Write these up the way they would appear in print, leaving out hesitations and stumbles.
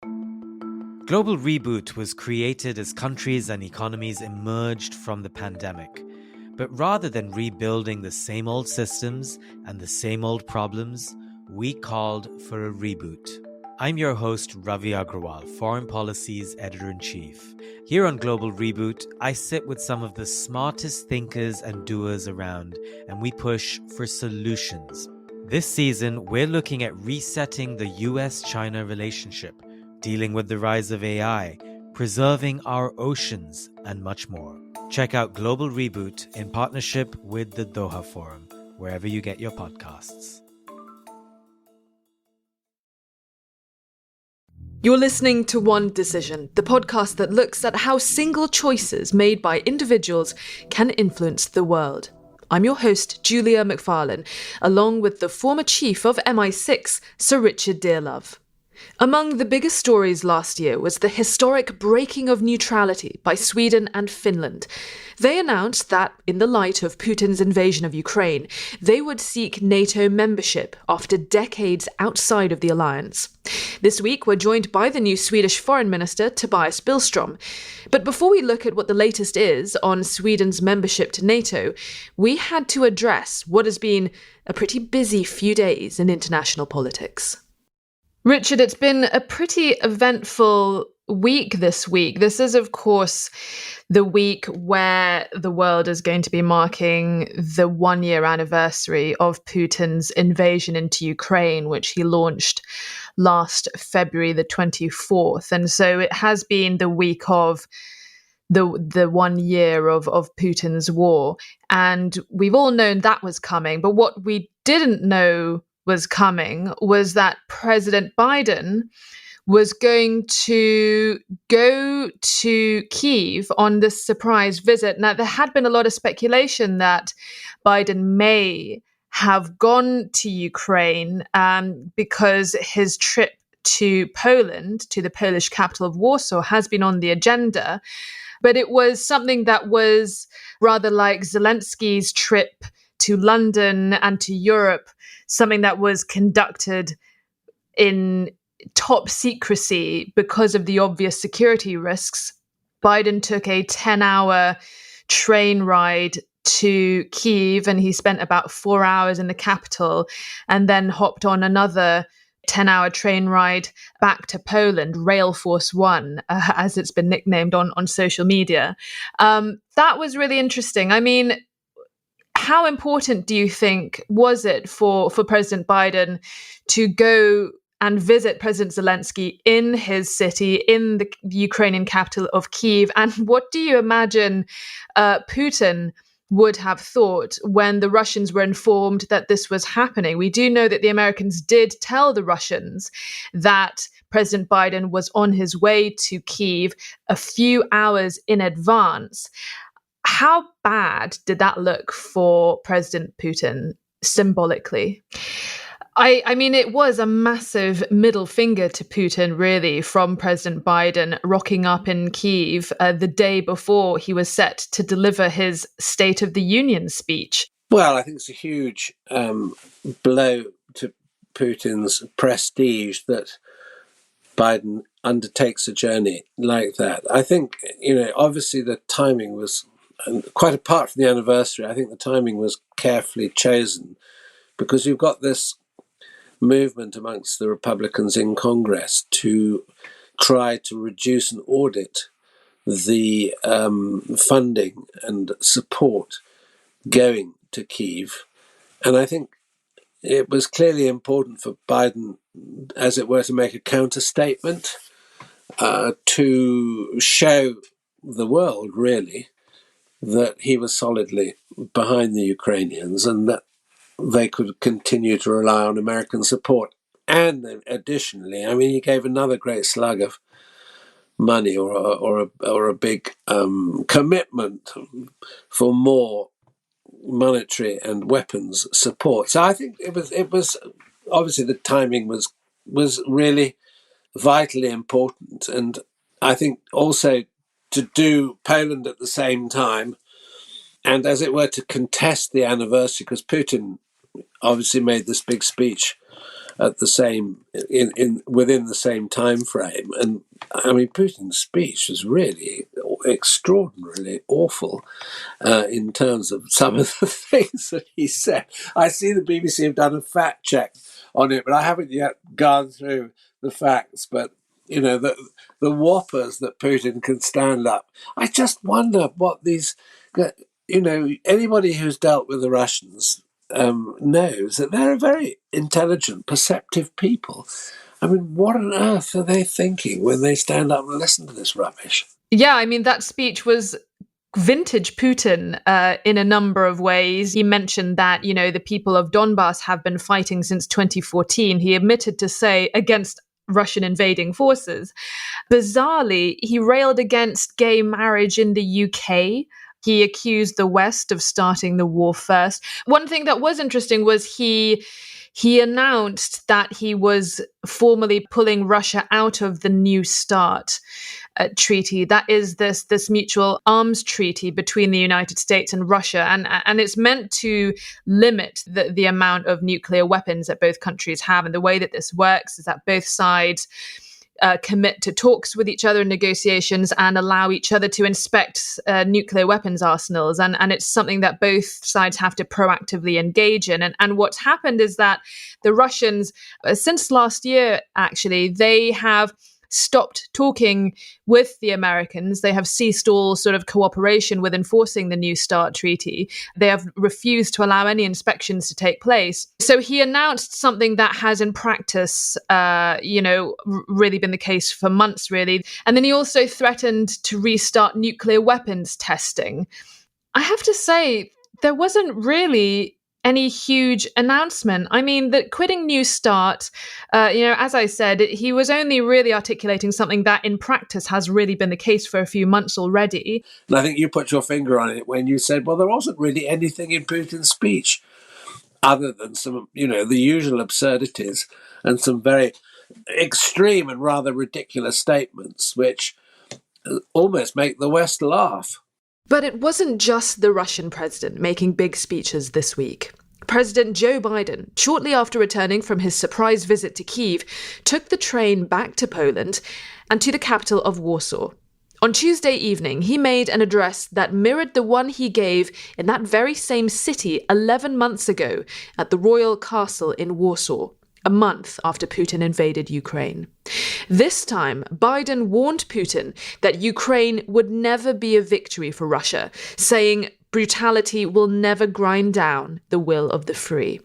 Global Reboot was created as countries and economies emerged from the pandemic. But rather than rebuilding the same old systems and the same old problems, we called for a reboot. I'm your host, Ravi Agrawal, Foreign Policy's Editor-in-Chief. Here on Global Reboot, I sit with some of the smartest thinkers and doers around, and we push for solutions. This season, we're looking at resetting the US-China relationship, dealing with the rise of AI, preserving our oceans, and much more. Check out Global Reboot in partnership with the Doha Forum, wherever you get your podcasts. You're listening to One Decision, the podcast that looks at how single choices made by individuals can influence the world. I'm your host, Julia McFarlane, along with the former chief of MI6, Sir Richard Dearlove. Among the biggest stories last year was the historic breaking of neutrality by Sweden and Finland. They announced that, in the light of Putin's invasion of Ukraine, they would seek NATO membership after decades outside of the alliance. This week, we're joined by the new Swedish Foreign Minister, Tobias Billström. But before we look at what the latest is on Sweden's membership to NATO, we had to address what has been a pretty busy few days in international politics. Richard, it's been a pretty eventful week this week. This is, of course, the week where the world is going to be marking the one-year anniversary of Putin's invasion into Ukraine, which he launched last February the 24th. And so it has been the week of the 1 year of Putin's war. And we've all known that was coming. But what we didn't know was coming was that President Biden was going to go to Kyiv on this surprise visit. Now, there had been a lot of speculation that Biden may have gone to Ukraine because his trip to Poland, to the Polish capital of Warsaw, has been on the agenda. But it was something that was rather like Zelensky's trip to London and to Europe, something that was conducted in top secrecy because of the obvious security risks. Biden took a 10-hour train ride to Kyiv, and he spent about 4 hours in the capital, and then hopped on another 10-hour train ride back to Poland, Rail Force One, as it's been nicknamed on social media. That was really interesting. I mean, how important do you think was it for President Biden to go and visit President Zelensky in his city, in the Ukrainian capital of Kyiv? And what do you imagine Putin would have thought when the Russians were informed that this was happening? We do know that the Americans did tell the Russians that President Biden was on his way to Kyiv a few hours in advance. How bad did that look for President Putin symbolically? I mean, it was a massive middle finger to Putin, really, from President Biden rocking up in Kyiv the day before he was set to deliver his State of the Union speech. Well, I think it's a huge blow to Putin's prestige that Biden undertakes a journey like that. I think, obviously the timing was, quite apart from the anniversary, I think the timing was carefully chosen because you've got this movement amongst the Republicans in Congress to try to reduce and audit the funding and support going to Kyiv. And I think it was clearly important for Biden, as it were, to make a counter-statement to show the world, really, that he was solidly behind the Ukrainians and that they could continue to rely on American support. And additionally, I mean, he gave another great slug of money or a big commitment for more monetary and weapons support. So I think it was obviously the timing was really vitally important, and I think also to do Poland at the same time, and as it were to contest the anniversary, because Putin obviously made this big speech at the same within the same time frame. And I mean, Putin's speech was really extraordinarily awful in terms of some of the things that he said. I see the BBC have done a fact check on it, but I haven't yet gone through the facts. But the whoppers that Putin can stand up. I just wonder what these. Anybody who's dealt with the Russians knows that they're a very intelligent, perceptive people. I mean, what on earth are they thinking when they stand up and listen to this rubbish? Yeah, I mean, that speech was vintage Putin in a number of ways. He mentioned that, the people of Donbass have been fighting since 2014. He admitted to say against Russian invading forces. Bizarrely, he railed against gay marriage in the UK. He accused the West of starting the war first. One thing that was interesting was he announced that he was formally pulling Russia out of the New START treaty. That is this mutual arms treaty between the United States and Russia. And it's meant to limit the amount of nuclear weapons that both countries have. And the way that this works is that both sides commit to talks with each other in negotiations and allow each other to inspect nuclear weapons arsenals. And it's something that both sides have to proactively engage in. And what's happened is that the Russians, since last year, actually, they have stopped talking with the Americans. They have ceased all sort of cooperation with enforcing the New START treaty. They have refused to allow any inspections to take place. So he announced something that has in practice, really been the case for months, really. And then he also threatened to restart nuclear weapons testing. I have to say, there wasn't really any huge announcement. I mean, that quitting New START, as I said, he was only really articulating something that in practice has really been the case for a few months already. And I think you put your finger on it when you said, well, there wasn't really anything in Putin's speech other than some, the usual absurdities and some very extreme and rather ridiculous statements, which almost make the West laugh. But it wasn't just the Russian president making big speeches this week. President Joe Biden, shortly after returning from his surprise visit to Kyiv, took the train back to Poland and to the capital of Warsaw. On Tuesday evening, he made an address that mirrored the one he gave in that very same city 11 months ago at the Royal Castle in Warsaw, a month after Putin invaded Ukraine. This time, Biden warned Putin that Ukraine would never be a victory for Russia, saying brutality will never grind down the will of the free.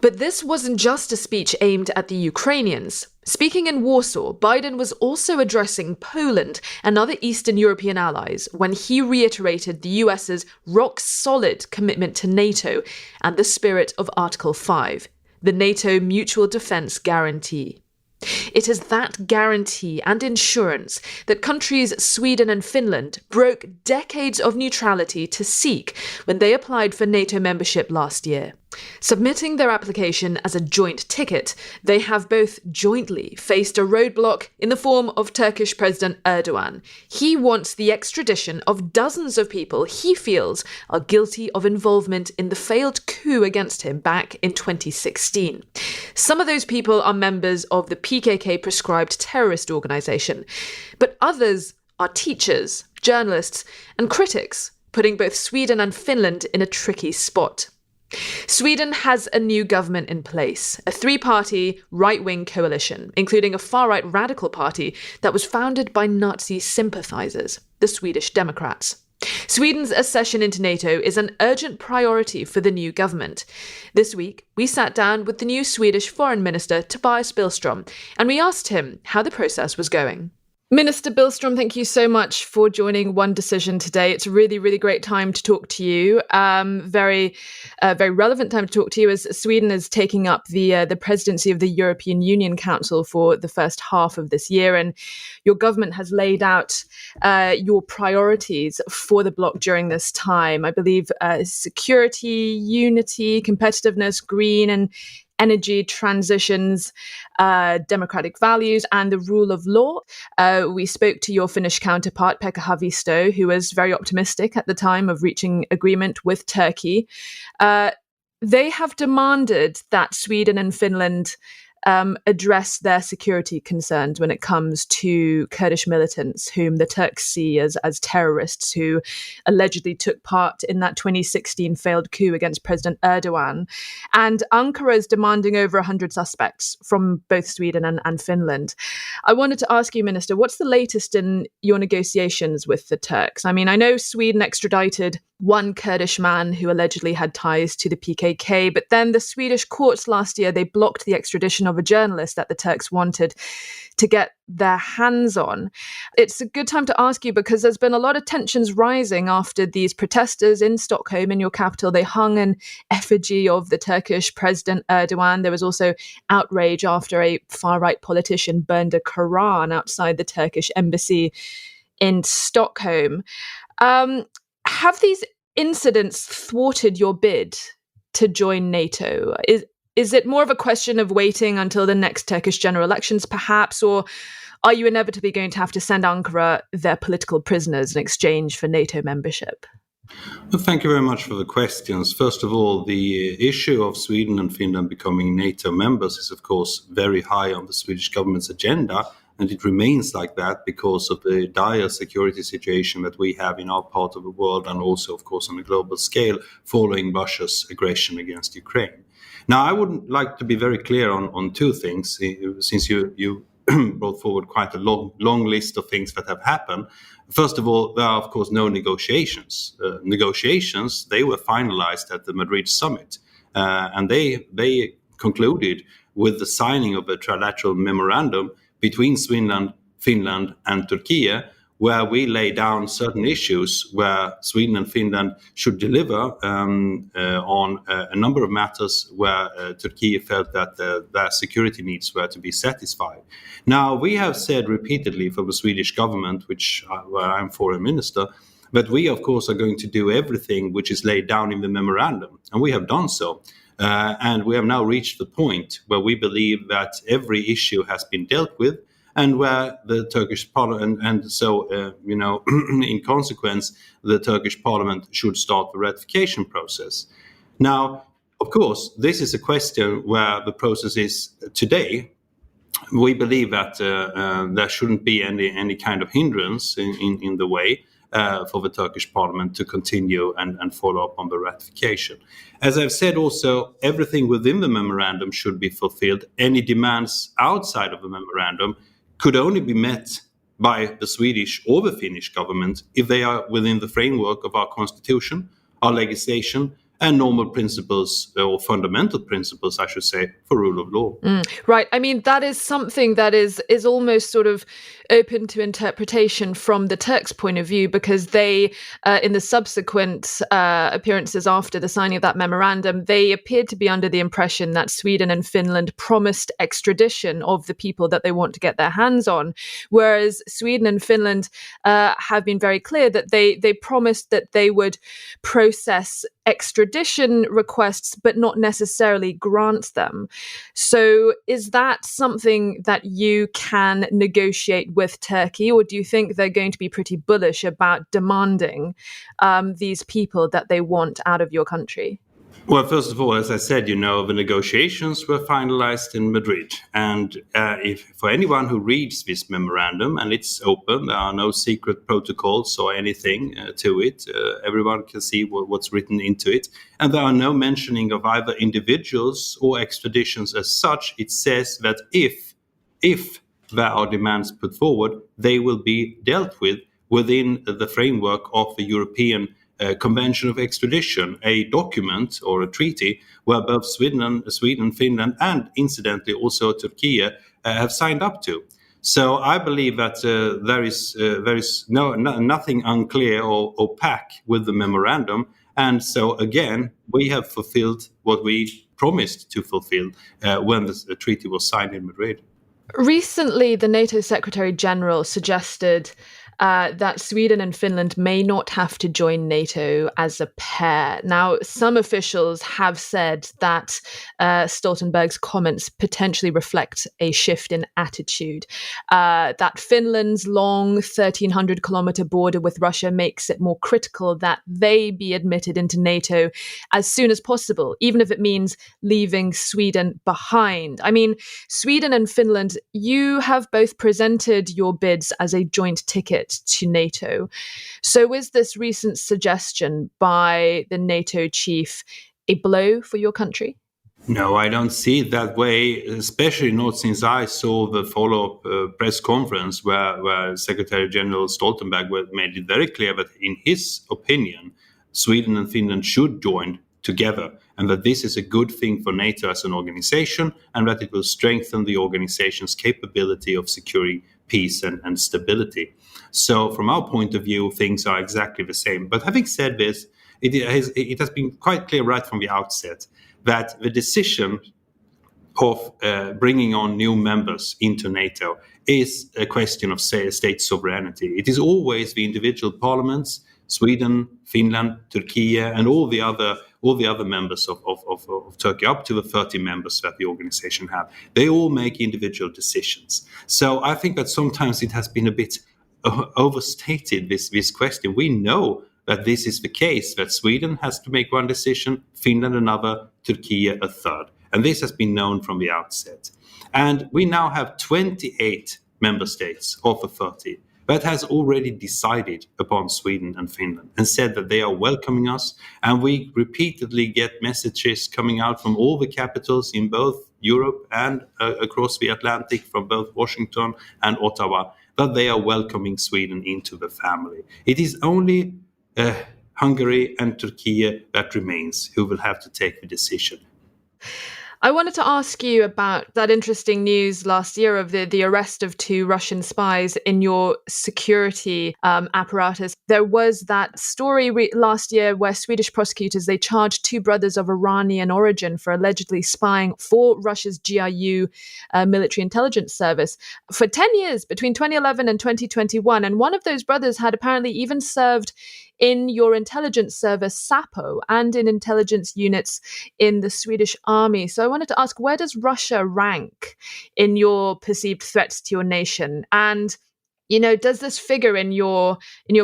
But this wasn't just a speech aimed at the Ukrainians. Speaking in Warsaw, Biden was also addressing Poland and other Eastern European allies when he reiterated the US's rock-solid commitment to NATO and the spirit of Article 5. The NATO Mutual Defence Guarantee. It is that guarantee and insurance that countries Sweden and Finland broke decades of neutrality to seek when they applied for NATO membership last year. Submitting their application as a joint ticket, they have both jointly faced a roadblock in the form of Turkish President Erdogan. He wants the extradition of dozens of people he feels are guilty of involvement in the failed coup against him back in 2016. Some of those people are members of the PKK-prescribed terrorist organization, but others are teachers, journalists, and critics, putting both Sweden and Finland in a tricky spot. Sweden has a new government in place, a three-party right-wing coalition, including a far-right radical party that was founded by Nazi sympathizers, the Swedish Democrats. Sweden's accession into NATO is an urgent priority for the new government. This week, we sat down with the new Swedish Foreign Minister Tobias Billström, and we asked him how the process was going. Minister Billström, thank you so much for joining One Decision today. It's a really, really great time to talk to you. Very relevant time to talk to you as Sweden is taking up the presidency of the European Union Council for the first half of this year. And your government has laid out your priorities for the bloc during this time. I believe security, unity, competitiveness, green and energy transitions, democratic values, and the rule of law. We spoke to your Finnish counterpart, Pekka Haavisto, who was very optimistic at the time of reaching agreement with Turkey. They have demanded that Sweden and Finland address their security concerns when it comes to Kurdish militants, whom the Turks see as terrorists who allegedly took part in that 2016 failed coup against President Erdogan. And Ankara is demanding over 100 suspects from both Sweden and Finland. I wanted to ask you, Minister, what's the latest in your negotiations with the Turks? I mean, I know Sweden extradited one Kurdish man who allegedly had ties to the PKK, but then the Swedish courts last year, they blocked the extradition of a journalist that the Turks wanted to get their hands on. It's a good time to ask you because there's been a lot of tensions rising after these protesters in Stockholm, in your capital. They hung an effigy of the Turkish President Erdogan. There was also outrage after a far-right politician burned a Quran outside the Turkish embassy in Stockholm. Have these incidents thwarted your bid to join NATO? Is it more of a question of waiting until the next Turkish general elections, perhaps, or are you inevitably going to have to send Ankara their political prisoners in exchange for NATO membership? Well, thank you very much for the questions. First of all, the issue of Sweden and Finland becoming NATO members is, of course, very high on the Swedish government's agenda. And it remains like that because of the dire security situation that we have in our part of the world and also, of course, on a global scale following Russia's aggression against Ukraine. Now, I would like to be very clear on two things, since you brought forward quite a long list of things that have happened. First of all, there are, of course, no negotiations. Negotiations, they were finalized at the Madrid summit, and they concluded with the signing of a trilateral memorandum between Sweden, Finland and Turkey, where we lay down certain issues where Sweden and Finland should deliver on a number of matters where Turkey felt that their security needs were to be satisfied. Now, we have said repeatedly from the Swedish government, where I'm foreign minister, that we, of course, are going to do everything which is laid down in the memorandum, and we have done so. And we have now reached the point where we believe that every issue has been dealt with and where the Turkish parliament, in consequence, the Turkish parliament should start the ratification process. Now, of course, this is a question where the process is today. We believe that there shouldn't be any kind of hindrance in the way for the Turkish parliament to continue and follow up on the ratification. As I've said also, everything within the memorandum should be fulfilled. Any demands outside of the memorandum could only be met by the Swedish or the Finnish government if they are within the framework of our constitution, our legislation, and normal principles, or fundamental principles, I should say, for rule of law. Right. I mean, that is something that is almost sort of open to interpretation from the Turks' point of view, because they, in the subsequent appearances after the signing of that memorandum, they appeared to be under the impression that Sweden and Finland promised extradition of the people that they want to get their hands on, whereas Sweden and Finland have been very clear that they promised that they would process extradition requests, but not necessarily grant them. So is that something that you can negotiate with Turkey, or do you think they're going to be pretty bullish about demanding these people that they want out of your country? Well, first of all, as I said, the negotiations were finalized in Madrid. And if for anyone who reads this memorandum, and it's open, there are no secret protocols or anything to it. Everyone can see what's written into it. And there are no mentioning of either individuals or extraditions as such. It says that if there are demands put forward, they will be dealt with within the framework of the European Convention of Extradition, a document or a treaty where both Sweden, Finland, and incidentally also Turkey have signed up to. So I believe that there is nothing unclear or opaque with the memorandum, and so again we have fulfilled what we promised to fulfill when the treaty was signed in Madrid. Recently, the NATO Secretary General suggested that Sweden and Finland may not have to join NATO as a pair. Now, some officials have said that Stoltenberg's comments potentially reflect a shift in attitude, that Finland's long 1,300-kilometer border with Russia makes it more critical that they be admitted into NATO as soon as possible, even if it means leaving Sweden behind. I mean, Sweden and Finland, you have both presented your bids as a joint ticket to NATO. So is this recent suggestion by the NATO chief a blow for your country? No, I don't see it that way, especially not since I saw the follow-up press conference where Secretary General Stoltenberg made it very clear that in his opinion, Sweden and Finland should join together, and that this is a good thing for NATO as an organization, and that it will strengthen the organization's capability of securing peace and stability. So from our point of view, things are exactly the same. But having said this, it has been quite clear right from the outset that the decision of bringing on new members into NATO is a question of state sovereignty. It is always the individual parliaments, Sweden, Finland, Turkey, and all the other members of Turkey, up to the 30 members that the organization have. They all make individual decisions. So I think that sometimes it has been a bit overstated, this question. We know that this is the case, that Sweden has to make one decision, Finland another, Turkey a third. And this has been known from the outset. And we now have 28 member states of the 30 that has already decided upon Sweden and Finland and said that they are welcoming us. And we repeatedly get messages coming out from all the capitals in both Europe and across the Atlantic, from both Washington and Ottawa, that they are welcoming Sweden into the family. It is only Hungary and Turkey that remains who will have to take the decision. I wanted to ask you about that interesting news last year of the arrest of 2 Russian spies in your security apparatus. There was that story last year where Swedish prosecutors, they charged 2 brothers of Iranian origin for allegedly spying for Russia's GRU military intelligence service for 10 years between 2011 and 2021. And one of those brothers had apparently even served in your intelligence service, SAPO, and in intelligence units in the Swedish army. So I wanted to ask, where does Russia rank in your perceived threats to your nation? And, does this figure in your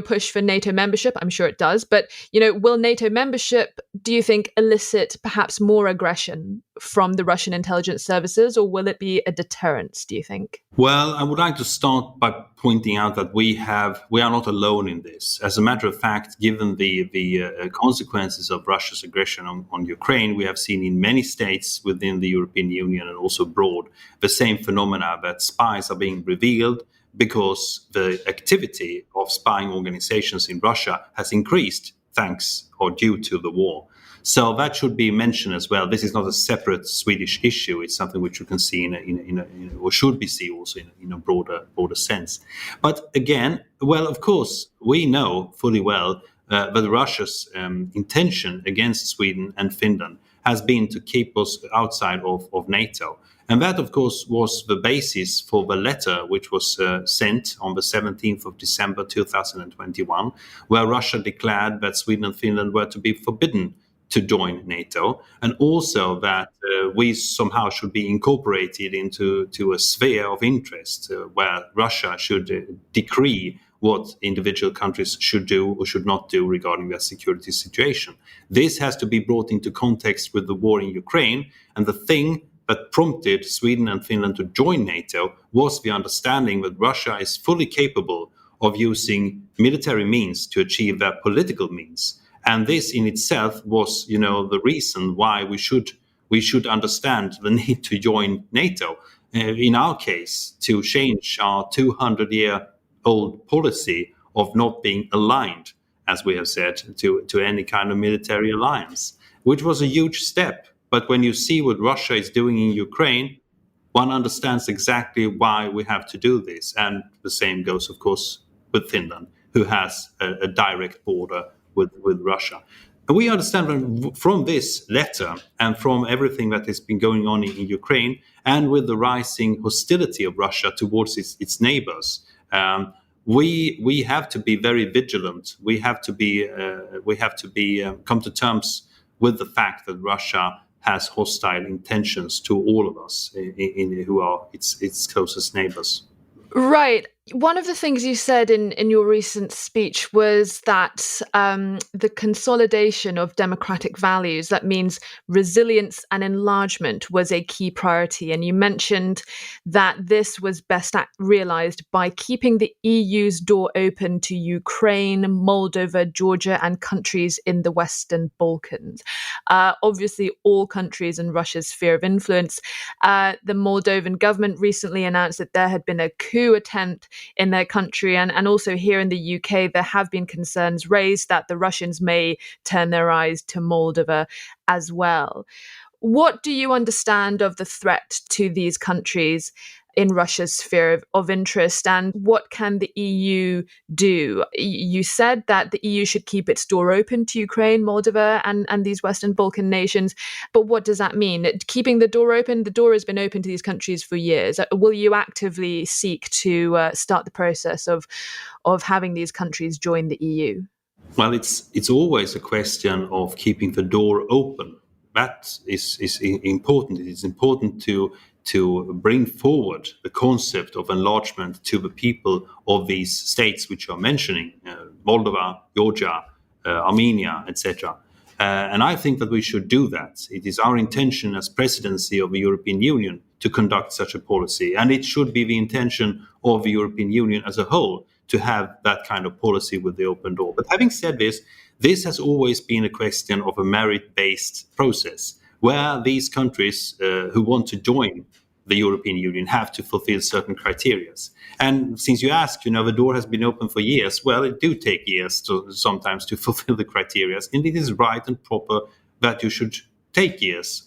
push for NATO membership? I'm sure it does. But, will NATO membership, do you think, elicit perhaps more aggression from the Russian intelligence services, or will it be a deterrence, do you think? Well, I would like to start by pointing out that we are not alone in this. As a matter of fact, given the consequences of Russia's aggression on Ukraine, we have seen in many states within the European Union and also abroad the same phenomena, that spies are being revealed because the activity of spying organizations in Russia has increased thanks or due to the war. So that should be mentioned as well. This is not a separate Swedish issue. It's something which you can see or should be seen also in a broader sense. But again, well, of course, we know fully well that Russia's intention against Sweden and Finland has been to keep us outside of NATO. And that, of course, was the basis for the letter which was sent on the 17th of December 2021, where Russia declared that Sweden and Finland were to be forbidden to join NATO, and also that we somehow should be incorporated into a sphere of interest where Russia should decree what individual countries should do or should not do regarding their security situation. This has to be brought into context with the war in Ukraine, and the thing that prompted Sweden and Finland to join NATO was the understanding that Russia is fully capable of using military means to achieve their political means. And this in itself was, the reason why we should understand the need to join NATO. In our case, to change our 200-year-old policy of not being aligned, as we have said, to any kind of military alliance, which was a huge step. But when you see what Russia is doing in Ukraine, one understands exactly why we have to do this. And the same goes, of course, with Finland, who has a direct border with Russia. And we understand from this letter and from everything that has been going on in Ukraine, and with the rising hostility of Russia towards its neighbors, we have to be very vigilant. We have to be come to terms with the fact that Russia has hostile intentions to all of us who are its closest neighbors. Right. One of the things you said in your recent speech was that the consolidation of democratic values, that means resilience and enlargement, was a key priority. And you mentioned that this was best realized by keeping the EU's door open to Ukraine, Moldova, Georgia, and countries in the Western Balkans. Obviously, all countries in Russia's sphere of influence. The Moldovan government recently announced that there had been a coup attempt in their country, and also here in the UK, there have been concerns raised that the Russians may turn their eyes to Moldova as well. What do you understand of the threat to these countries in Russia's sphere of interest, and what can the EU do? You said that the EU should keep its door open to Ukraine, Moldova, and these Western Balkan nations. But what does that mean? Keeping the door open? The door has been open to these countries for years. Will you actively seek to start the process of having these countries join the EU? Well, it's always a question of keeping the door open. That is important. It is important to bring forward the concept of enlargement to the people of these states which you're mentioning, Moldova, Georgia, Armenia, etc. And I think that we should do that. It is our intention as presidency of the European Union to conduct such a policy. And it should be the intention of the European Union as a whole to have that kind of policy with the open door. But having said this has always been a question of a merit-based process, where these countries who want to join the European Union have to fulfill certain criteria. And since you asked, the door has been open for years. Well, it do take years sometimes to fulfill the criteria. And it is right and proper that you should take years.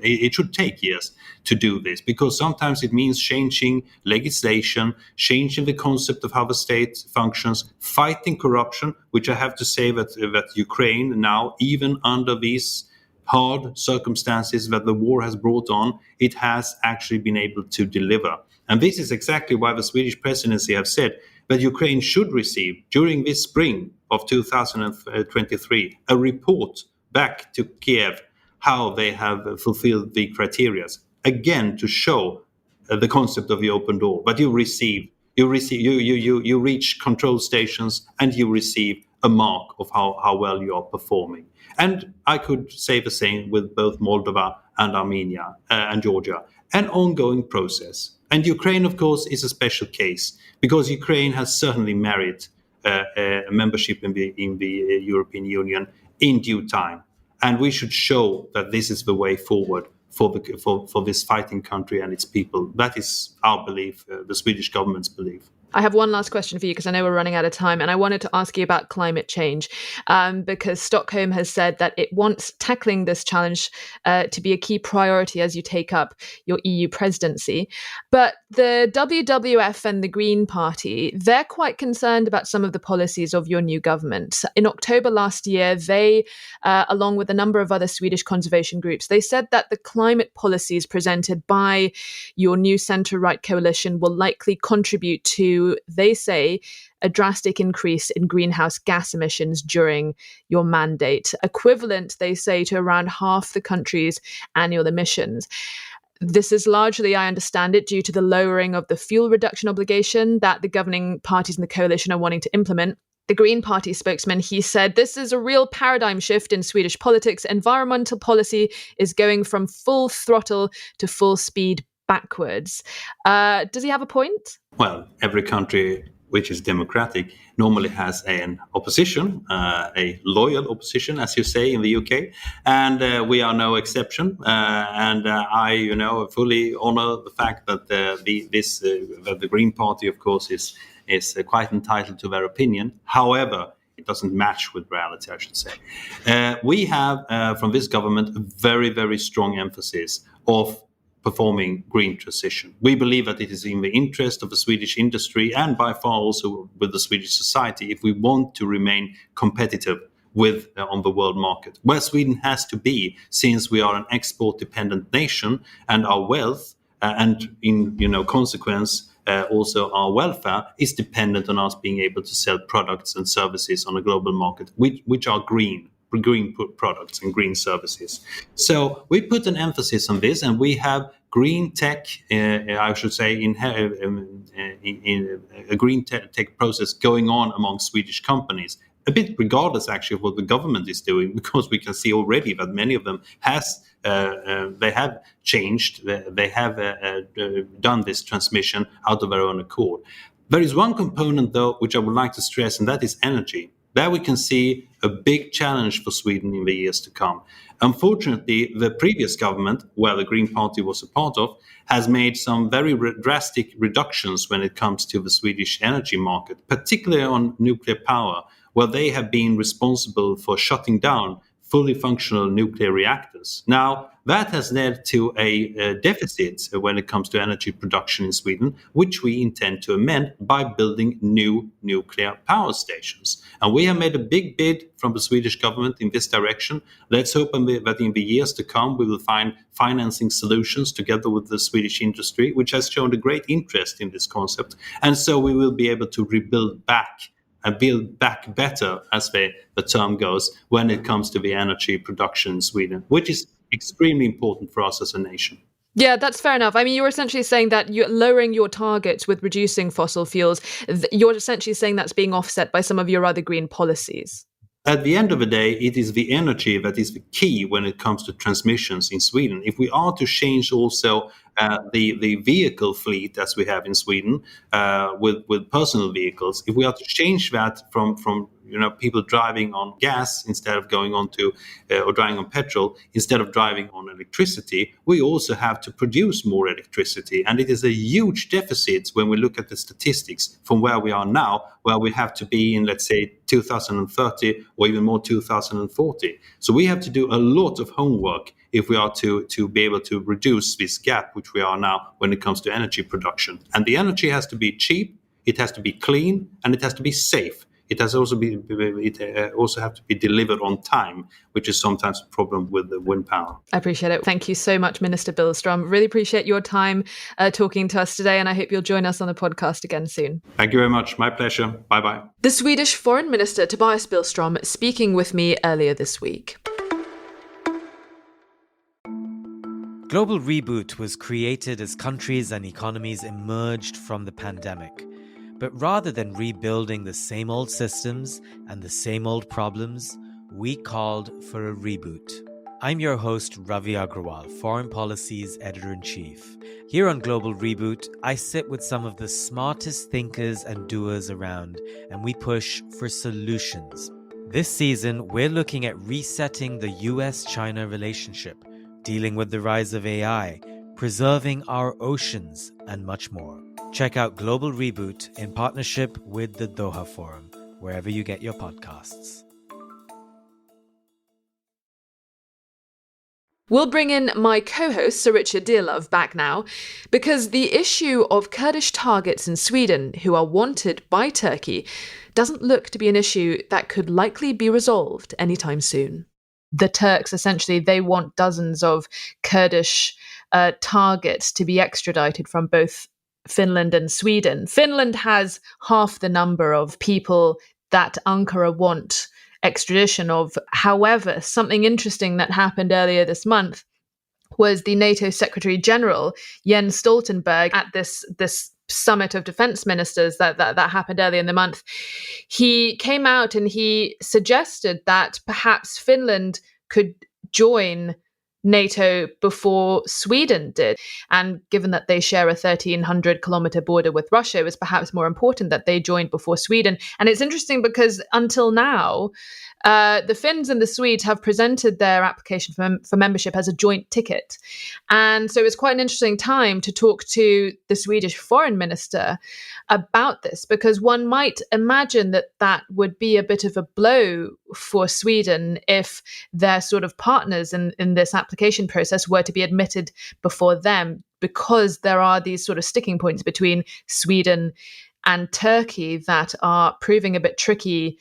It should take years to do this, because sometimes it means changing legislation, changing the concept of how the state functions, fighting corruption, which I have to say that Ukraine now, even under these hard circumstances that the war has brought on, it has actually been able to deliver. And this is exactly why the Swedish presidency have said that Ukraine should receive, during this spring of 2023, a report back to Kyiv how they have fulfilled the criteria, again to show the concept of the open door. But you reach control stations and you receive a mark of how well you are performing. And I could say the same with both Moldova and Armenia and Georgia, an ongoing process. And Ukraine, of course, is a special case, because Ukraine has certainly merited a membership in the European Union in due time. And we should show that this is the way forward for this fighting country and its people. That is our belief, the Swedish government's belief. I have one last question for you, because I know we're running out of time, and I wanted to ask you about climate change, because Stockholm has said that it wants tackling this challenge to be a key priority as you take up your EU presidency. But the WWF and the Green Party, they're quite concerned about some of the policies of your new government. In October last year, they, along with a number of other Swedish conservation groups, they said that the climate policies presented by your new centre-right coalition will likely contribute to, they say, a drastic increase in greenhouse gas emissions during your mandate, equivalent, they say, to around half the country's annual emissions. This is largely, I understand it, due to the lowering of the fuel reduction obligation that the governing parties in the coalition are wanting to implement. The Green Party spokesman, he said, "This is a real paradigm shift in Swedish politics. Environmental policy is going from full throttle to full speed backwards." Does he have a point? Well, every country which is democratic normally has an opposition, a loyal opposition, as you say in the UK, and we are no exception. And I, fully honour the fact that the Green Party, of course, is quite entitled to their opinion. However, it doesn't match with reality, I should say. We have, from this government, a very, very strong emphasis of performing green transition. We believe that it is in the interest of the Swedish industry, and by far also with the Swedish society, if we want to remain competitive on the world market, where Sweden has to be, since we are an export-dependent nation, and our wealth and in consequence also our welfare is dependent on us being able to sell products and services on a global market, which are green products and green services. So we put an emphasis on this, and we have green tech, I should say, in a green tech process going on among Swedish companies, a bit regardless actually of what the government is doing, because we can see already that many of them they have changed, they have done this transmission out of their own accord. There is one component, though, which I would like to stress, and that is energy. There we can see a big challenge for Sweden in the years to come. Unfortunately, the previous government, where the Green Party was a part of, has made some very drastic reductions when it comes to the Swedish energy market, particularly on nuclear power, where they have been responsible for shutting down fully functional nuclear reactors. Now, that has led to a deficit when it comes to energy production in Sweden, which we intend to amend by building new nuclear power stations. And we have made a big bid from the Swedish government in this direction. Let's hope that in the years to come, we will find financing solutions together with the Swedish industry, which has shown a great interest in this concept. And so we will be able to rebuild back and build back better, as the term goes, when it comes to the energy production in Sweden, which is extremely important for us as a nation. Yeah, that's fair enough. I mean, you're essentially saying that you're lowering your targets with reducing fossil fuels. You're essentially saying that's being offset by some of your other green policies. At the end of the day, it is the energy that is the key when it comes to transmissions in Sweden. If we are to change also the vehicle fleet as we have in Sweden with personal vehicles, if we are to change that from people driving on gas instead of going on to or driving on petrol instead of driving on electricity, we also have to produce more electricity. And it is a huge deficit when we look at the statistics from where we are now, where we have to be in, let's say, 2030 or even more 2040. So we have to do a lot of homework if we are to be able to reduce this gap, which we are now when it comes to energy production. And the energy has to be cheap, it has to be clean, and it has to be safe. It also have to be delivered on time, which is sometimes a problem with the wind power. I appreciate it. Thank you so much, Minister Billström. Really appreciate your time talking to us today, and I hope you'll join us on the podcast again soon. Thank you very much. My pleasure. Bye-bye. The Swedish Foreign Minister Tobias Billström speaking with me earlier this week. Global Reboot was created as countries and economies emerged from the pandemic. But rather than rebuilding the same old systems and the same old problems, we called for a reboot. I'm your host, Ravi Agrawal, Foreign Policy's Editor-in-Chief. Here on Global Reboot, I sit with some of the smartest thinkers and doers around, and we push for solutions. This season, we're looking at resetting the US-China relationship, dealing with the rise of AI, preserving our oceans, and much more. Check out Global Reboot in partnership with the Doha Forum, wherever you get your podcasts. We'll bring in my co-host, Sir Richard Dearlove, back now, because the issue of Kurdish targets in Sweden who are wanted by Turkey doesn't look to be an issue that could likely be resolved anytime soon. The Turks, essentially, they want dozens of Kurdish targets to be extradited from both Finland and Sweden. Finland has half the number of people that Ankara want extradition of. However, something interesting that happened earlier this month was the NATO Secretary General, Jens Stoltenberg, at this summit of defense ministers that happened earlier in the month. He came out and he suggested that perhaps Finland could join NATO before Sweden did. And given that they share a 1,300 kilometer border with Russia, it was perhaps more important that they joined before Sweden. And it's interesting because until now, the Finns and the Swedes have presented their application for membership as a joint ticket. And so it's quite an interesting time to talk to the Swedish foreign minister about this, because one might imagine that that would be a bit of a blow for Sweden if their sort of partners in this application process were to be admitted before them, because there are these sort of sticking points between Sweden and Turkey that are proving a bit tricky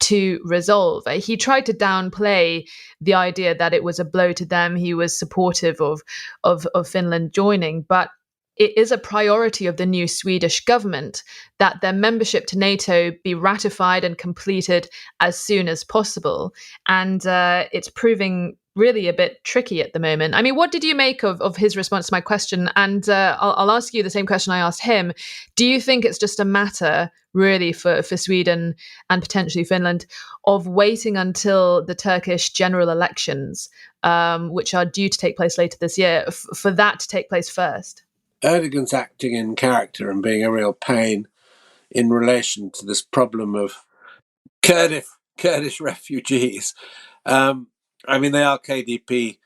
to resolve. He tried to downplay the idea that it was a blow to them. He was supportive of Finland joining, but it is a priority of the new Swedish government that their membership to NATO be ratified and completed as soon as possible. And it's proving really a bit tricky at the moment. I mean, what did you make of his response to my question? And I'll ask you the same question I asked him. Do you think it's just a matter, really, for Sweden and potentially Finland, of waiting until the Turkish general elections, which are due to take place later this year, for that to take place first? Erdogan's acting in character and being a real pain in relation to this problem of Kurdish refugees. I mean, they are KDP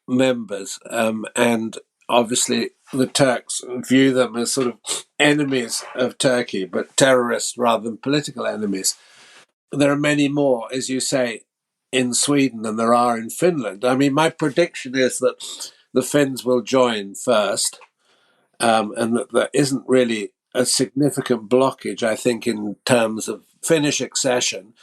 members, and obviously the Turks view them as sort of enemies of Turkey, but terrorists rather than political enemies. There are many more, as you say, in Sweden than there are in Finland. I mean, my prediction is that the Finns will join first, and that there isn't really a significant blockage, I think, in terms of Finnish accession,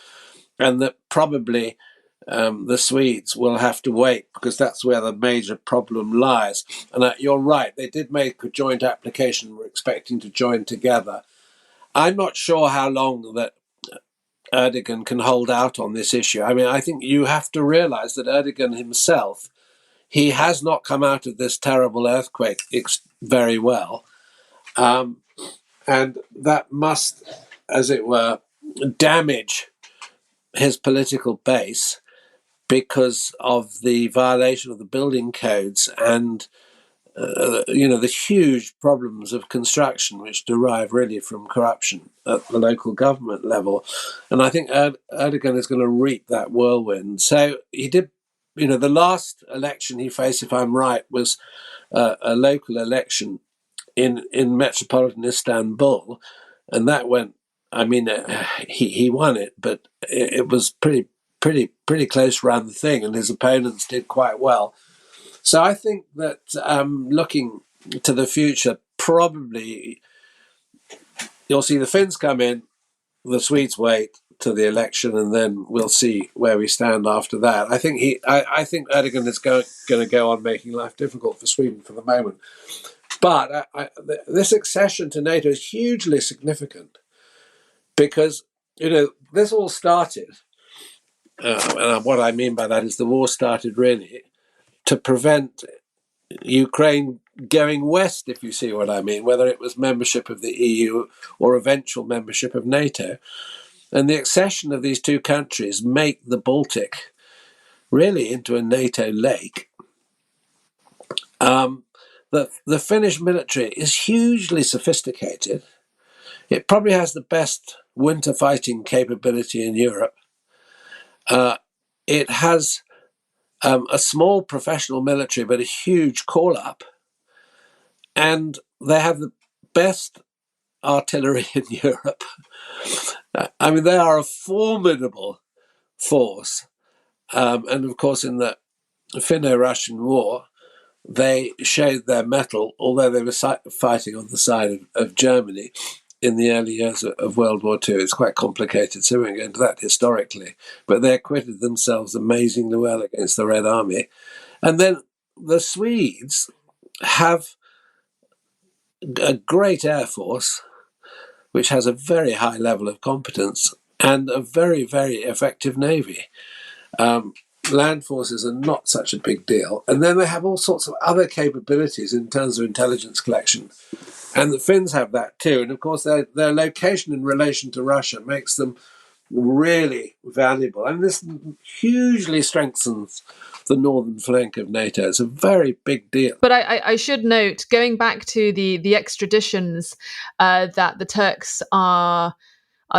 and that probably the Swedes will have to wait, because that's where the major problem lies. And you're right, they did make a joint application. We're expecting to join together. I'm not sure how long that Erdogan can hold out on this issue. I mean, I think you have to realize that Erdogan himself, he has not come out of this terrible earthquake very well. And that must, as it were, damage his political base because of the violation of the building codes and the huge problems of construction which derive really from corruption at the local government level. And I think Erdogan is going to reap that whirlwind. So he did, the last election he faced, if I'm right, was a local election in metropolitan Istanbul, and that went, I mean, he won it, but it was pretty close around the thing, and his opponents did quite well. So I think that looking to the future, probably you'll see the Finns come in, the Swedes wait to the election, and then we'll see where we stand after that. I think Erdogan is going to go on making life difficult for Sweden for the moment. But this accession to NATO is hugely significant because, this all started, and what I mean by that is the war started really to prevent Ukraine going west, if you see what I mean, whether it was membership of the EU or eventual membership of NATO. And the accession of these two countries make the Baltic really into a NATO lake. The Finnish military is hugely sophisticated. It probably has the best winter fighting capability in Europe. It has a small professional military, but a huge call-up. And they have the best artillery in Europe. I mean, they are a formidable force. And of course, in the Finno-Russian War, they showed their mettle, although they were fighting on the side of Germany in the early years of World War II. It's quite complicated, so we won't go into that historically. But they acquitted themselves amazingly well against the Red Army. And then the Swedes have a great air force, which has a very high level of competence, and a very, very effective navy. Land forces are not such a big deal. And then they have all sorts of other capabilities in terms of intelligence collection. And the Finns have that too. And of course, their location in relation to Russia makes them really valuable. And this hugely strengthens the northern flank of NATO. It's a very big deal. But I should note, going back to the extraditions that the Turks are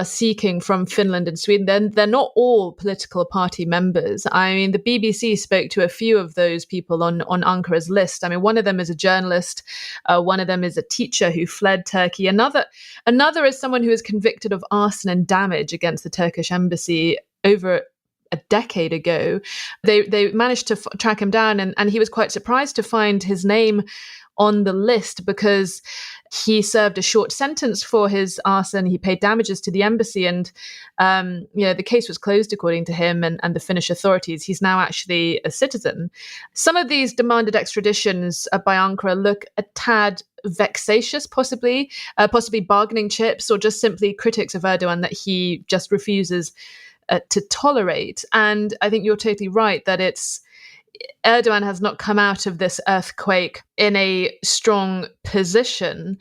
seeking from Finland and Sweden, then they're not all political party members. I mean, the BBC spoke to a few of those people on Ankara's list. I mean, one of them is a journalist. One of them is a teacher who fled Turkey. Another is someone who was convicted of arson and damage against the Turkish embassy over a decade ago. They managed to track him down, and he was quite surprised to find his name on the list because he served a short sentence for his arson. He paid damages to the embassy, and the case was closed according to him and the Finnish authorities. He's now actually a citizen. Some of these demanded extraditions by Ankara look a tad vexatious, possibly bargaining chips, or just simply critics of Erdogan that he just refuses to tolerate. And I think you're totally right that Erdogan has not come out of this earthquake in a strong position.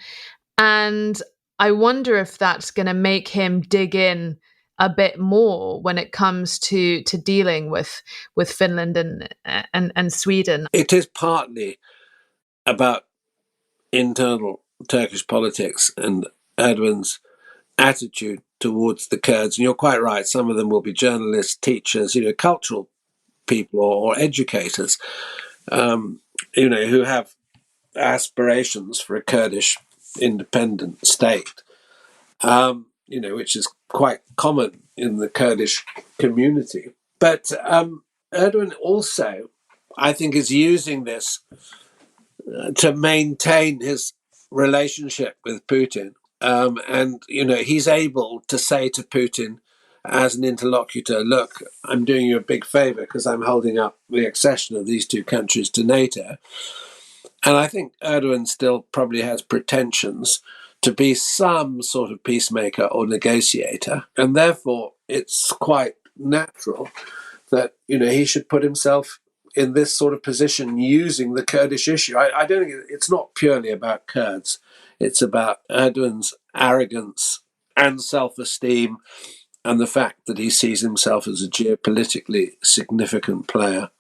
And I wonder if that's going to make him dig in a bit more when it comes to dealing with Finland and Sweden. It is partly about internal Turkish politics and Erdogan's attitude towards the Kurds. And you're quite right, some of them will be journalists, teachers, cultural people or educators, who have aspirations for a Kurdish independent state, which is quite common in the Kurdish community. But Erdogan also, I think, is using this to maintain his relationship with Putin. And he's able to say to Putin as an interlocutor, look, I'm doing you a big favor because I'm holding up the accession of these two countries to NATO. And I think Erdogan still probably has pretensions to be some sort of peacemaker or negotiator. And therefore, it's quite natural that, he should put himself in this sort of position using the Kurdish issue. I don't think it's not purely about Kurds. It's about Erdogan's arrogance and self-esteem and the fact that he sees himself as a geopolitically significant player.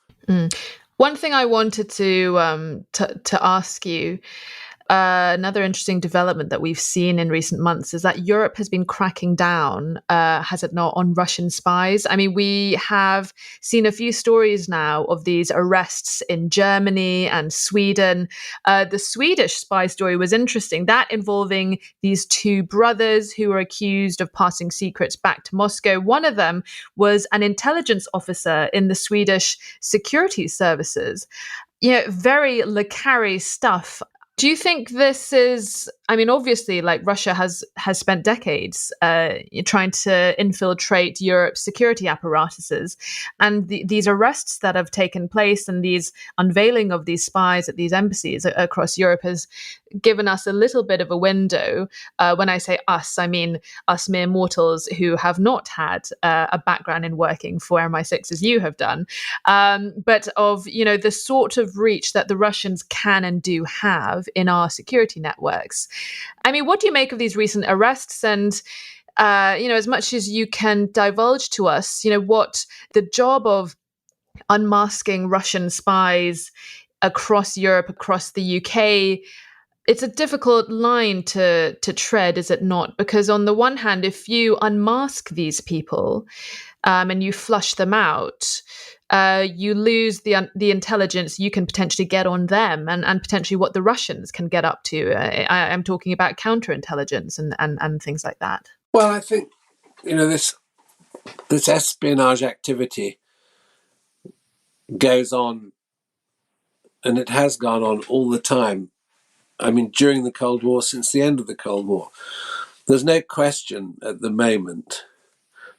One thing I wanted to ask you, another interesting development that we've seen in recent months is that Europe has been cracking down, has it not, on Russian spies. I mean, we have seen a few stories now of these arrests in Germany and Sweden. The Swedish spy story was interesting, that involving these two brothers who were accused of passing secrets back to Moscow. One of them was an intelligence officer in the Swedish security services. Very Le Carré stuff. Do you think this is, obviously, Russia has spent decades trying to infiltrate Europe's security apparatuses, and these arrests that have taken place and these unveiling of these spies at these embassies across Europe has given us a little bit of a window. When I say us, I mean us mere mortals who have not had a background in working for MI6 as you have done, but of, the sort of reach that the Russians can and do have in our security networks. What do you make of these recent arrests? And, as much as you can divulge to us, what the job of unmasking Russian spies across Europe, across the UK, it's a difficult line to tread, is it not? Because on the one hand, if you unmask these people and you flush them out, you lose the intelligence you can potentially get on them and potentially what the Russians can get up to. I'm talking about counterintelligence and things like that. Well, I think, this espionage activity goes on, and it has gone on all the time. During the Cold War, since the end of the Cold War, there's no question at the moment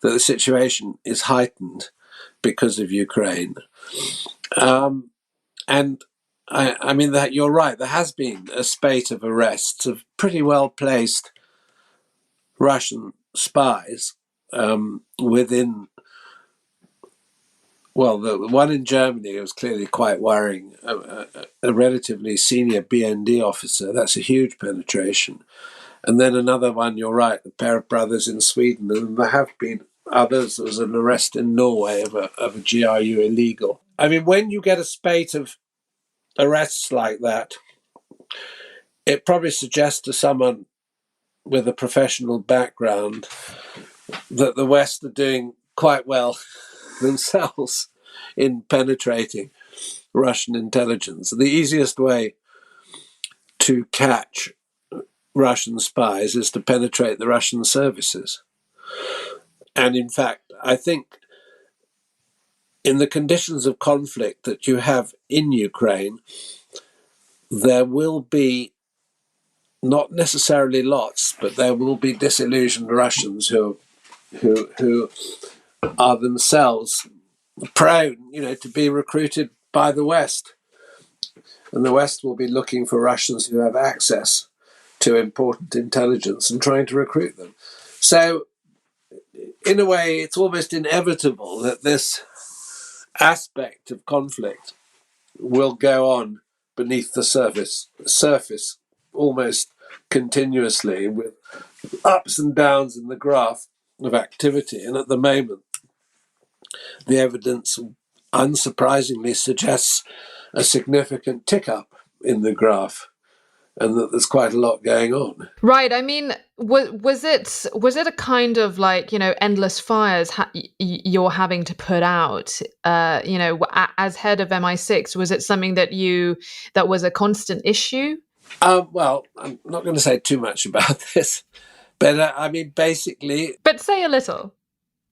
that the situation is heightened because of Ukraine. And that you're right, there has been a spate of arrests of pretty well-placed Russian spies within, the one in Germany was clearly quite worrying, a relatively senior BND officer. That's a huge penetration. And then another one, you're right, a pair of brothers in Sweden, and there have been others. There was an arrest in Norway of a GRU illegal. When you get a spate of arrests like that, it probably suggests to someone with a professional background that the West are doing quite well themselves in penetrating Russian intelligence. The easiest way to catch Russian spies is to penetrate the Russian services. And in fact, I think in the conditions of conflict that you have in Ukraine, there will be not necessarily lots, but there will be disillusioned Russians who are themselves prone, to be recruited by the West. And the West will be looking for Russians who have access to important intelligence and trying to recruit them. So, in a way, it's almost inevitable that this aspect of conflict will go on beneath the surface almost continuously, with ups and downs in the graph of activity. And at the moment, the evidence unsurprisingly suggests a significant tick up in the graph, and that there's quite a lot going on. Right. I mean, was it a kind of like, endless fires you're having to put out? As head of MI6, was it something that was a constant issue? Well, I'm not going to say too much about this, but I mean, basically. But say a little.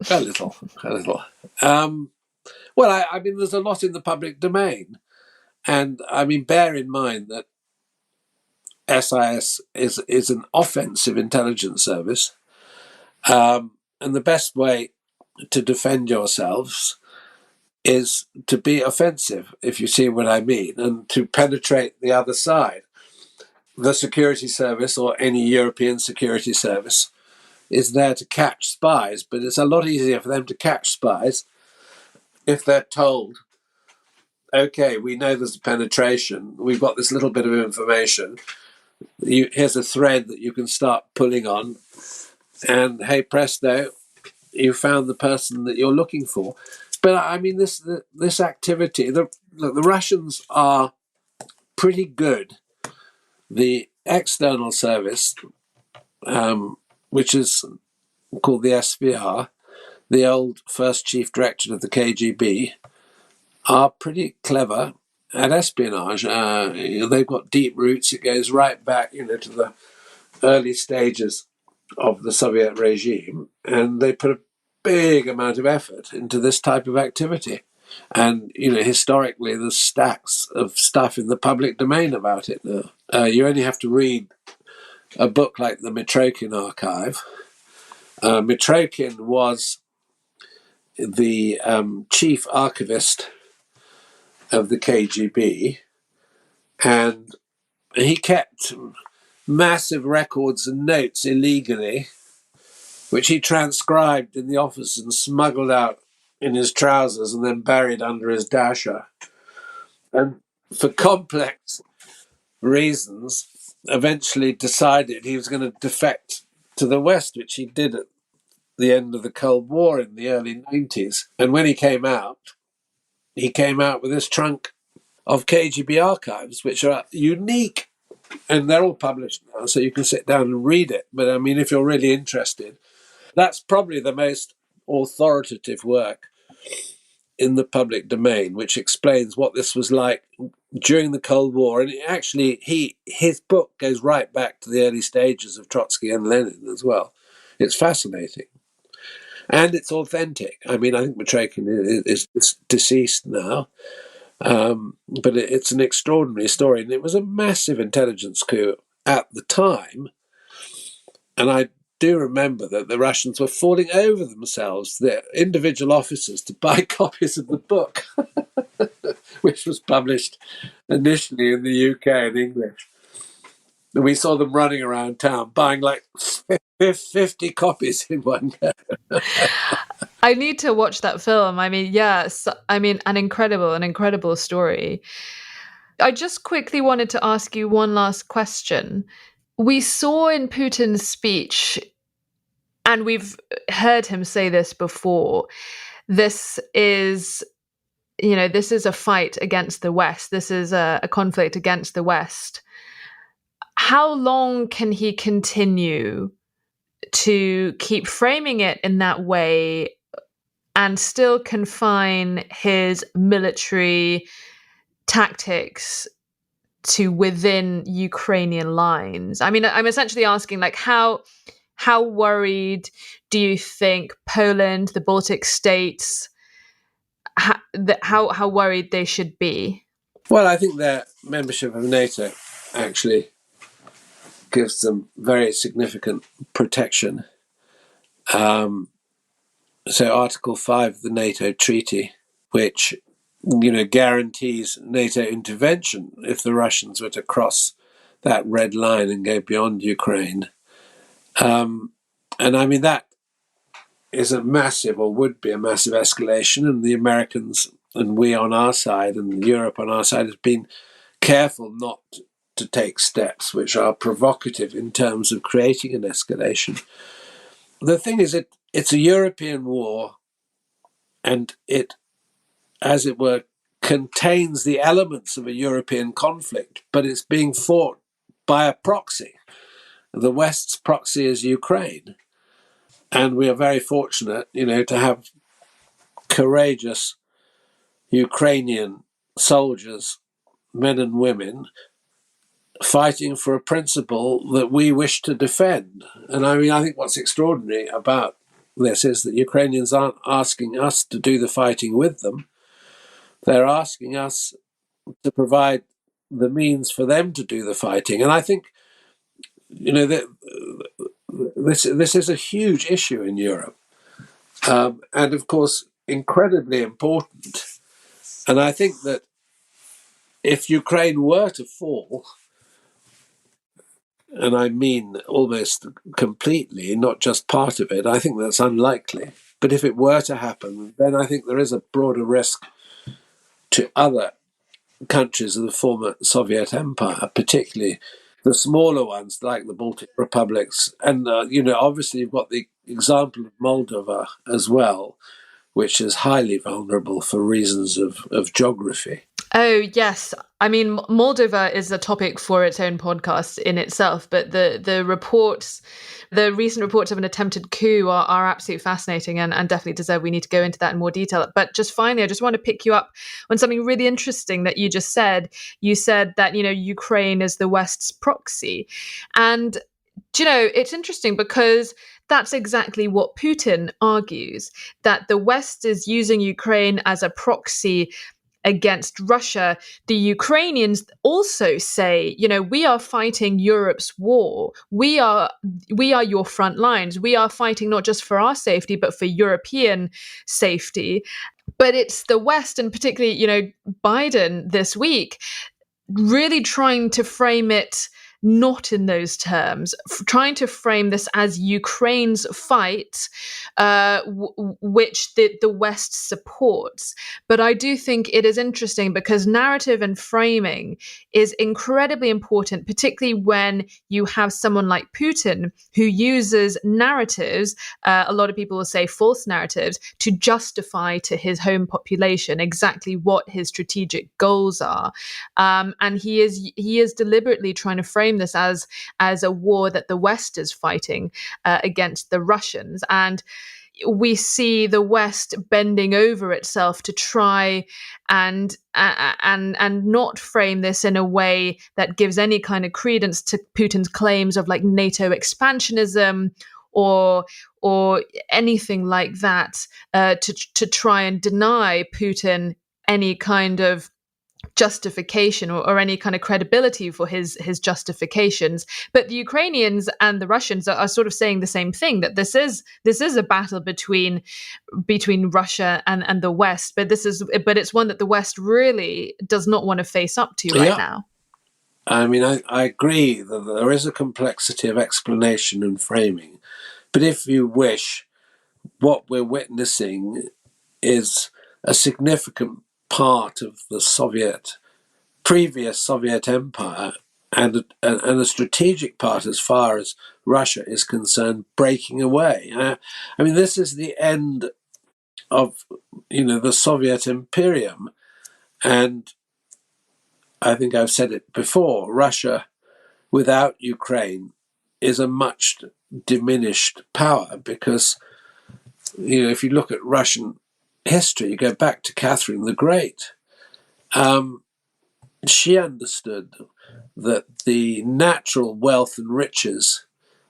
A little. Well, I mean, there's a lot in the public domain, and I mean, bear in mind that SIS is an offensive intelligence service, and the best way to defend yourselves is to be offensive, if you see what I mean, and to penetrate the other side. The security service, or any European security service, is there to catch spies, but it's a lot easier for them to catch spies if they're told, okay, we know there's a penetration, we've got this little bit of information, here's a thread that you can start pulling on, and hey presto, you found the person that you're looking for. But I mean, this activity, the Russians are pretty good. The external service, which is called the SVR, the old first chief director of the KGB, are pretty clever at espionage. They've got deep roots. It goes right back, to the early stages of the Soviet regime, and they put a big amount of effort into this type of activity. And, historically, there's stacks of stuff in the public domain about it now. You only have to read a book like the Mitrokhin Archive. Mitrokhin was the chief archivist of the KGB, and he kept massive records and notes illegally, which he transcribed in the office and smuggled out in his trousers and then buried under his dasher. And for complex reasons, eventually decided he was going to defect to the West, which he did at the end of the Cold War in the early 90s. And when he came out with this trunk of KGB archives, which are unique, and they're all published now, so you can sit down and read it. But I mean, if you're really interested, that's probably the most authoritative work in the public domain, which explains what this was like during the Cold War. And actually, his book goes right back to the early stages of Trotsky and Lenin as well. It's fascinating. And it's authentic. I mean, I think Mitrokhin is deceased now, but it's an extraordinary story. And it was a massive intelligence coup at the time. And I do remember that the Russians were falling over themselves, their individual officers, to buy copies of the book, which was published initially in the UK in English. And we saw them running around town buying like 50 copies in one go. I need to watch that film. I mean, yes, I mean, an incredible story. I just quickly wanted to ask you one last question. We saw in Putin's speech, and we've heard him say this before, this is a fight against the West. This is a conflict against the West. How long can he continue to keep framing it in that way and still confine his military tactics to within Ukrainian lines? I mean, I'm essentially asking, like, how worried do you think Poland, the Baltic states, how worried they should be? Well, I think their membership of NATO actually gives them very significant protection. So Article 5 of the NATO Treaty, which guarantees NATO intervention if the Russians were to cross that red line and go beyond Ukraine. And I mean, that is a massive, or would be a massive escalation, and the Americans and we on our side and Europe on our side has been careful not to take steps which are provocative in terms of creating an escalation. The thing is, it's a European war, and it, as it were, contains the elements of a European conflict, but it's being fought by a proxy. The West's proxy is Ukraine. And we are very fortunate, to have courageous Ukrainian soldiers, men and women, fighting for a principle that we wish to defend. And I mean, I think what's extraordinary about this is that Ukrainians aren't asking us to do the fighting with them. They're asking us to provide the means for them to do the fighting. And I think, this is a huge issue in Europe. And of course, incredibly important. And I think that if Ukraine were to fall, and I mean almost completely, not just part of it, I think that's unlikely. But if it were to happen, then I think there is a broader risk to other countries of the former Soviet Empire, particularly the smaller ones like the Baltic republics. And, obviously you've got the example of Moldova as well, which is highly vulnerable for reasons of geography. Oh, yes. I mean, Moldova is a topic for its own podcast in itself, but the recent reports of an attempted coup are absolutely fascinating and definitely deserve, we need to go into that in more detail. But just finally, I just want to pick you up on something really interesting that you just said. You said that, Ukraine is the West's proxy. And, it's interesting because that's exactly what Putin argues, that the West is using Ukraine as a proxy against Russia. The Ukrainians also say, we are fighting Europe's war. We are your front lines. We are fighting not just for our safety, but for European safety. But it's the West, and particularly, Biden this week, really trying to frame it not in those terms, trying to frame this as Ukraine's fight, which the West supports. But I do think it is interesting because narrative and framing is incredibly important, particularly when you have someone like Putin who uses narratives, a lot of people will say false narratives, to justify to his home population exactly what his strategic goals are. And he is deliberately trying to frame this as a war that the West is fighting against the Russians. And we see the West bending over itself to try and not frame this in a way that gives any kind of credence to Putin's claims of like NATO expansionism or anything like that, to try and deny Putin any kind of justification or any kind of credibility for his justifications. But the Ukrainians and the Russians are sort of saying the same thing, that this is a battle between Russia and the West, but it's one that the West really does not want to face up to right now. I mean, I agree that there is a complexity of explanation and framing, but if you wish, what we're witnessing is a significant part of the previous Soviet Empire, and a strategic part as far as Russia is concerned, breaking away. I mean, this is the end of the Soviet Imperium, and I think I've said it before, Russia without Ukraine is a much diminished power, because if you look at Russian history, you go back to Catherine the Great. She understood that the natural wealth and riches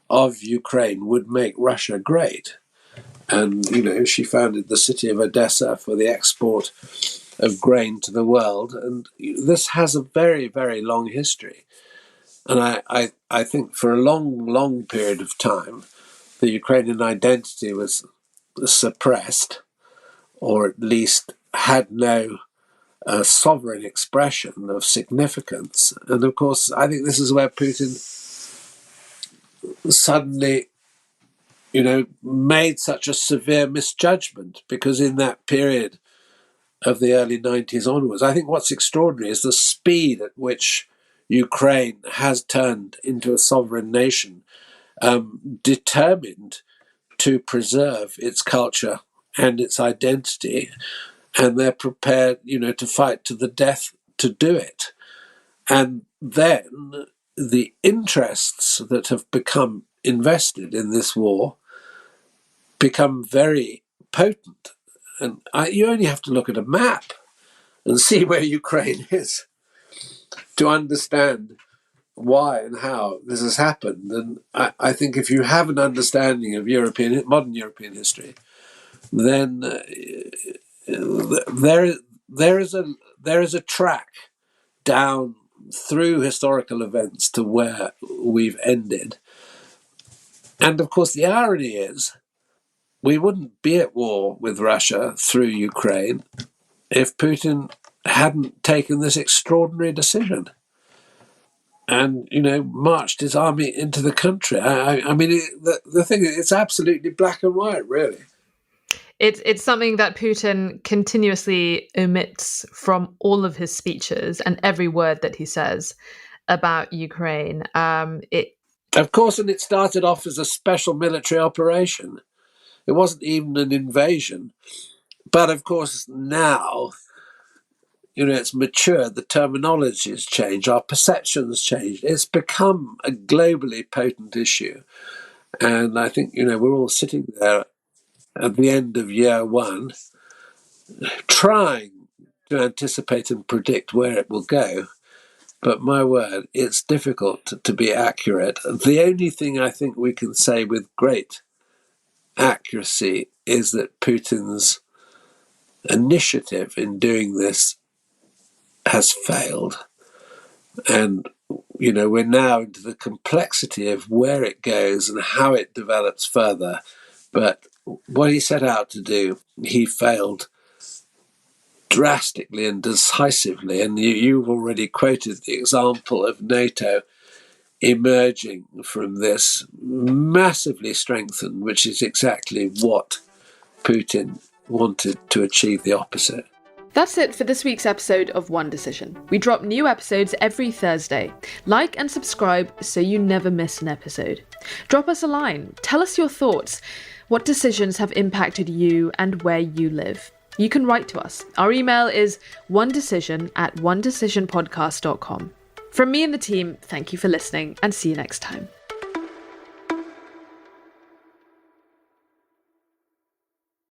of Ukraine would make Russia great. And, she founded the city of Odessa for the export of grain to the world. And this has a very, very long history. And I think for a long period of time, the Ukrainian identity was suppressed, or at least had no sovereign expression of significance. And of course, I think this is where Putin suddenly, made such a severe misjudgment, because in that period of the early 90s onwards, I think what's extraordinary is the speed at which Ukraine has turned into a sovereign nation, determined to preserve its culture and its identity, and they're prepared, to fight to the death to do it. And then the interests that have become invested in this war become very potent. And you only have to look at a map and see where Ukraine is to understand why and how this has happened. And I think if you have an understanding of modern European history, then there is a track down through historical events to where we've ended. And of course, the irony is, we wouldn't be at war with Russia through Ukraine if Putin hadn't taken this extraordinary decision and, marched his army into the country. I mean, the thing is, it's absolutely black and white, really. It's something that Putin continuously omits from all of his speeches and every word that he says about Ukraine. Of course, and it started off as a special military operation. It wasn't even an invasion. But of course, now, it's matured, the terminology has changed, our perceptions changed. It's become a globally potent issue. And I think, we're all sitting there at the end of year one, trying to anticipate and predict where it will go. But my word, it's difficult to be accurate. The only thing I think we can say with great accuracy is that Putin's initiative in doing this has failed. And, we're now into the complexity of where it goes and how it develops further. But what he set out to do, he failed drastically and decisively. And you've already quoted the example of NATO emerging from this massively strengthened, which is exactly what Putin wanted to achieve, the opposite. That's it for this week's episode of One Decision. We drop new episodes every Thursday. Like and subscribe so you never miss an episode. Drop us a line. Tell us your thoughts. What decisions have impacted you and where you live? You can write to us. Our email is onedecision@onedecisionpodcast.com. From me and the team, thank you for listening and see you next time.